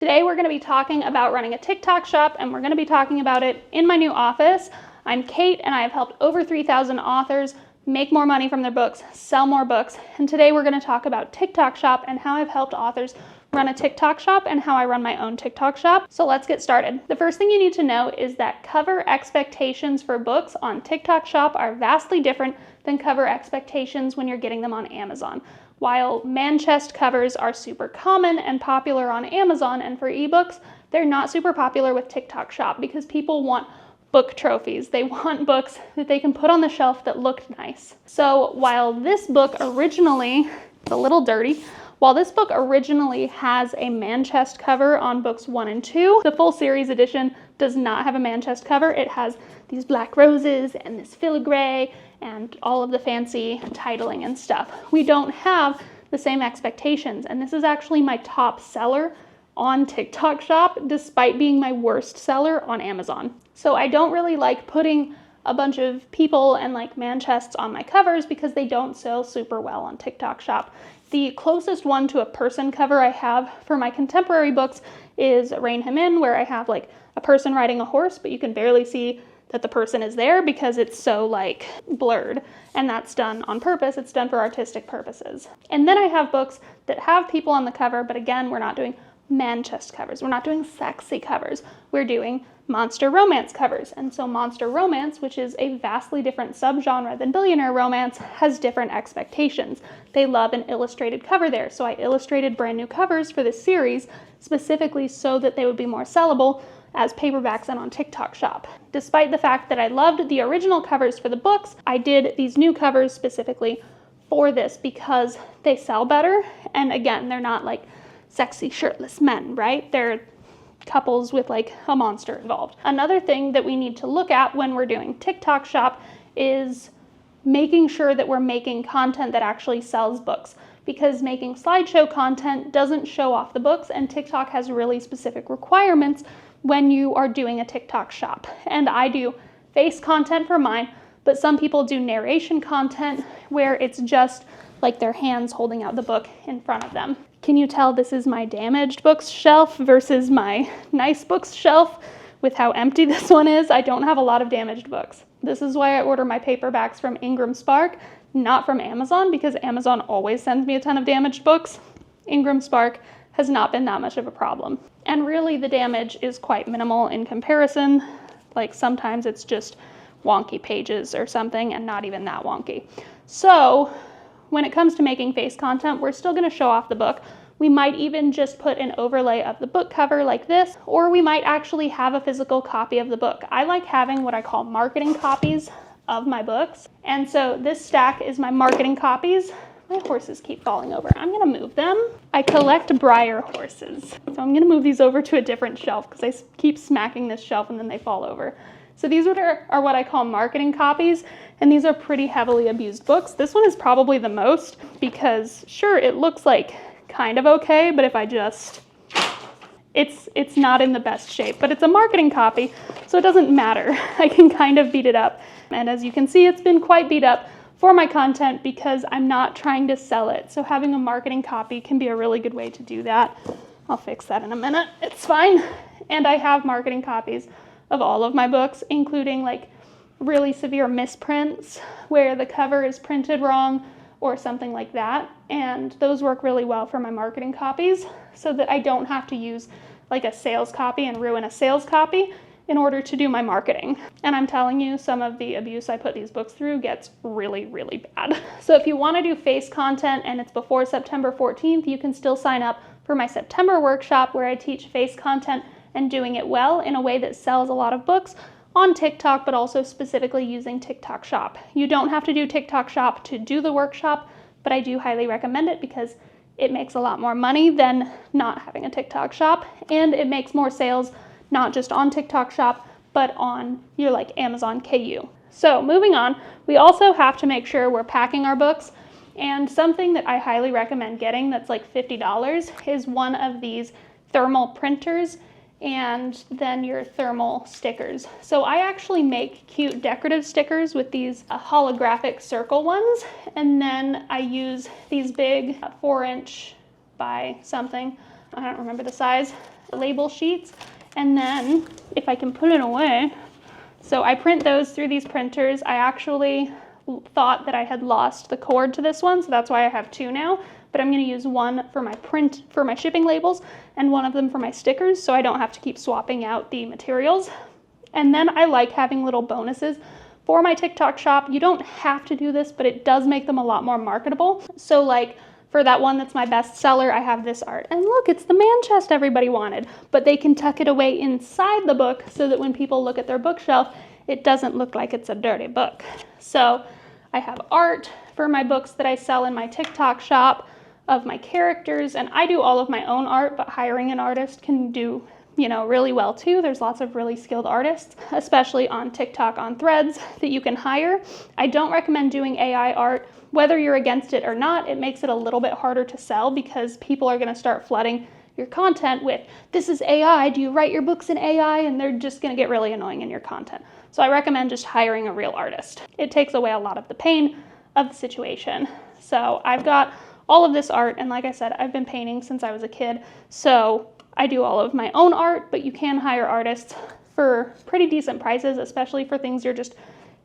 Today we're going to be talking about running a TikTok shop, and we're going to be talking about it in my new office. I'm Kate, and I have helped over 3,000 authors make more money from their books, sell more books, and today we're going to talk about TikTok shop and how I've helped authors run a TikTok shop and how I run my own TikTok shop. So let's get started. The first thing you need to know is that cover expectations for books on TikTok shop are vastly different than cover expectations when you're getting them on Amazon. While man chest covers are super common and popular on Amazon and for ebooks, they're not super popular with TikTok shop because people want book trophies. They want books that they can put on the shelf that look nice. So while this book originally, it's a little dirty, while this book originally has a man chest cover on books 1 and 2, the full series edition does not have a man chest cover. It has these black roses and this filigree and all of the fancy titling and stuff. We don't have the same expectations, and this is actually my top seller on TikTok shop despite being my worst seller on Amazon. So I don't really like putting a bunch of people and like man chests on my covers because they don't sell super well on TikTok shop. The closest one to a person cover I have for my contemporary books is Rein Him In, where I have like a person riding a horse, but you can barely see that the person is there because it's so like blurred, and that's done on purpose. It's done for artistic purposes. And then I have books that have people on the cover, but again, we're not doing man chest covers. We're not doing sexy covers. We're doing monster romance covers. And so monster romance, which is a vastly different subgenre than billionaire romance, has different expectations. They love an illustrated cover there. So I illustrated brand new covers for this series specifically so that they would be more sellable as paperbacks and on TikTok shop. Despite the fact that I loved the original covers for the books, I did these new covers specifically for this because they sell better. And again, they're not like sexy shirtless men, right? They're couples with like a monster involved. Another thing that we need to look at when we're doing TikTok shop is making sure that we're making content that actually sells books, because making slideshow content doesn't show off the books, and TikTok has really specific requirements when you are doing a TikTok shop. And I do face content for mine, but some people do narration content where it's just like their hands holding out the book in front of them. Can you tell this is my damaged books shelf versus my nice books shelf with how empty this one is? I don't have a lot of damaged books. This is why I order my paperbacks from Ingram Spark, not from Amazon, because Amazon always sends me a ton of damaged books. Ingram Spark has not been that much of a problem. And really the damage is quite minimal in comparison. Like sometimes it's just wonky pages or something and not even that wonky. So when it comes to making face content, we're still gonna show off the book. We might even just put an overlay of the book cover like this, or we might actually have a physical copy of the book. I like having what I call marketing copies of my books. And so this stack is my marketing copies. My horses keep falling over. I'm gonna move them. I collect Breyer horses. So I'm gonna move these over to a different shelf because I keep smacking this shelf and then they fall over. So these are what I call marketing copies, and these are pretty heavily abused books. This one is probably the most because sure, it looks like kind of okay, but if I just, it's not in the best shape, but it's a marketing copy, so it doesn't matter. I can kind of beat it up. And as you can see, it's been quite beat up for my content because I'm not trying to sell it. So having a marketing copy can be a really good way to do that. I'll fix that in a minute, it's fine. And I have marketing copies of all of my books, including like really severe misprints where the cover is printed wrong or something like that. And those work really well for my marketing copies so that I don't have to use like a sales copy and ruin a sales copy in order to do my marketing. And I'm telling you, some of the abuse I put these books through gets really, really bad. So if you want to do face content and it's before September 14th, you can still sign up for my September workshop where I teach face content and doing it well in a way that sells a lot of books on TikTok, but also specifically using TikTok shop. You don't have to do TikTok shop to do the workshop, but I do highly recommend it because it makes a lot more money than not having a TikTok shop, and it makes more sales, not just on TikTok shop, but on your like Amazon KU. So moving on, we also have to make sure we're packing our books, and something that I highly recommend getting that's like $50 is one of these thermal printers and then your thermal stickers. So I actually make cute decorative stickers with these holographic circle ones, and then I use these big 4-inch by something, I don't remember the size, label sheets. And then if I can put it away, so I print those through these printers. I actually thought that I had lost the cord to this one, so that's why I have two now. But I'm going to use one for my shipping labels and one of them for my stickers, so I don't have to keep swapping out the materials. And then I like having little bonuses for my TikTok shop. You don't have to do this, but it does make them a lot more marketable. So like for that one that's my best seller, I have this art. And look, it's the man chest everybody wanted, but they can tuck it away inside the book so that when people look at their bookshelf, it doesn't look like it's a dirty book. So I have art for my books that I sell in my TikTok shop of my characters, and I do all of my own art, but hiring an artist can do, you know, really well too. There's lots of really skilled artists, especially on TikTok on Threads, that you can hire. I don't recommend doing AI art. Whether you're against it or not, it makes it a little bit harder to sell because people are going to start flooding your content with, this is AI, do you write your books in AI? And they're just going to get really annoying in your content. So I recommend just hiring a real artist. It takes away a lot of the pain of the situation. So I've got all of this art, and like I said, I've been painting since I was a kid, so I do all of my own art, but you can hire artists for pretty decent prices, especially for things you're just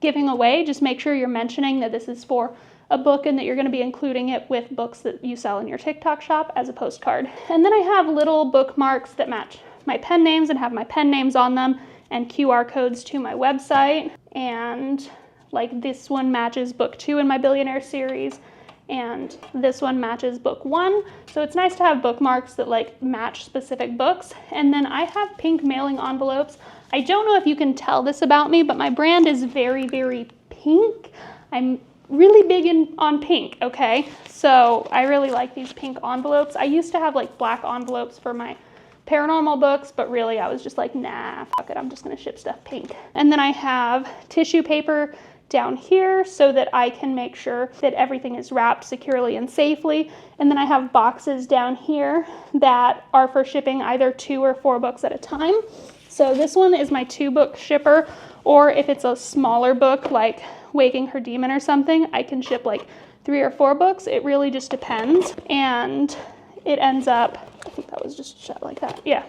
giving away. Just make sure you're mentioning that this is for a book and that you're going to be including it with books that you sell in your TikTok shop as a postcard. And then I have little bookmarks that match my pen names and have my pen names on them and QR codes to my website. And like this one matches book 2 in my Billionaire series, and this one matches book 1. So it's nice to have bookmarks that like match specific books. And then I have pink mailing envelopes. I don't know if you can tell this about me, but my brand is very, very pink. I'm really big on pink, okay? So I really like these pink envelopes. I used to have like black envelopes for my paranormal books, but really I was just like, nah, fuck it, I'm just gonna ship stuff pink. And then I have tissue paper down here so that I can make sure that everything is wrapped securely and safely. And then I have boxes down here that are for shipping either 2 or 4 books at a time. So this one is my 2-book shipper, or if it's a smaller book like Waking Her Demon or something, I can ship like 3 or 4 books. It really just depends. And it ends up, I think that was just shut like that. Yeah.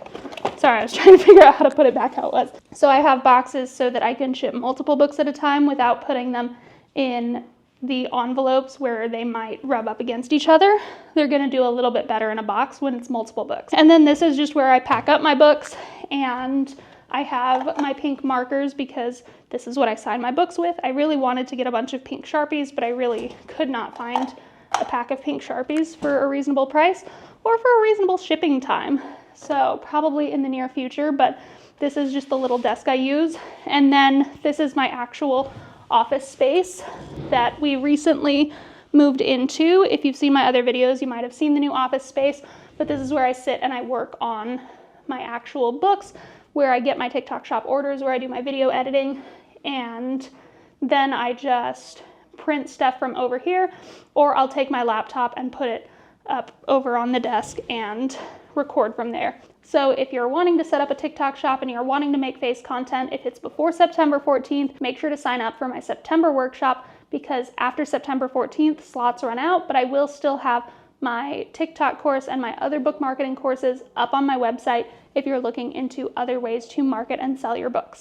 Sorry, I was trying to figure out how to put it back how it was. So I have boxes so that I can ship multiple books at a time without putting them in the envelopes where they might rub up against each other. They're going to do a little bit better in a box when it's multiple books. And then this is just where I pack up my books, and I have my pink markers because this is what I sign my books with. I really wanted to get a bunch of pink Sharpies, but I really could not find a pack of pink Sharpies for a reasonable price or for a reasonable shipping time. So probably in the near future, but this is just the little desk I use. And then this is my actual office space that we recently moved into. If you've seen my other videos, you might have seen the new office space, but this is where I sit and I work on my actual books, where I get my TikTok shop orders, where I do my video editing, and then I just print stuff from over here, or I'll take my laptop and put it up over on the desk and record from there. So if you're wanting to set up a TikTok shop and you're wanting to make face content, if it's before September 14th, make sure to sign up for my September workshop, because after September 14th, slots run out, but I will still have my TikTok course and my other book marketing courses up on my website if you're looking into other ways to market and sell your books.